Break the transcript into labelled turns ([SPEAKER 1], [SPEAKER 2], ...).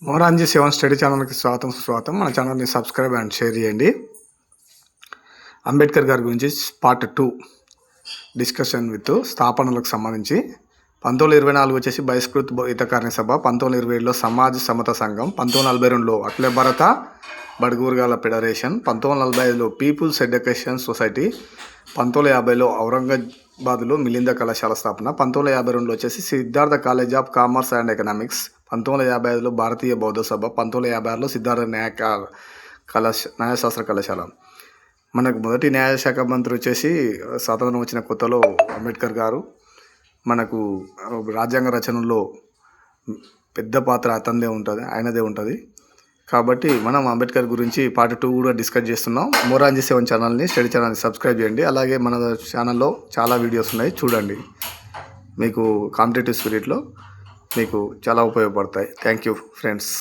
[SPEAKER 1] మోరాంజీ seven study ఛానల్కి స్వాగతం. మన ఛానల్ని సబ్స్క్రైబ్ అండ్ షేర్ చేయండి. అంబేద్కర్ గారి గురించి పార్ట్ 2 డిస్కషన్ విత్ స్థాపనలకు సంబంధించి 1924 వచ్చేసి బహిష్కృత్ హితకారిణి సభ, 1927లో సమాజ్ సమత సంఘం, 1942లో అఖిల భారత బడుగు వర్గాల ఫెడరేషన్, 1945లో పీపుల్స్ ఎడ్యుకేషన్ సొసైటీ, 1950లో ఔరంగాబాద్లో మిలింద కళాశాల స్థాపన, 1952లో వచ్చేసి Siddhartha college of commerce and economics, 1955లో భారతీయ బౌద్ధ సభ, 1956లో సిద్ధార్థ న్యాయశాస్త్ర కళాశాల. మనకు మొదటి న్యాయశాఖ మంత్రి వచ్చేసి స్వాతంత్రం వచ్చిన కొత్తలో అంబేద్కర్ గారు. మనకు రాజ్యాంగ రచనలో పెద్ద పాత్ర ఆయనదే ఉంటుంది. కాబట్టి మనం అంబేద్కర్ గురించి పార్ట్ 2 కూడా డిస్కస్ చేస్తున్నాం. మోరాంజీ 7 ఛానల్ని స్టడీ ఛానల్ని సబ్స్క్రైబ్ చేయండి. అలాగే మన ఛానల్లో చాలా వీడియోస్ ఉన్నాయి, చూడండి. మీకు కాంపిటేటివ్ స్పిరిట్లో మీకు చాలా ఉపయోగపడతాయి. Thank you friends.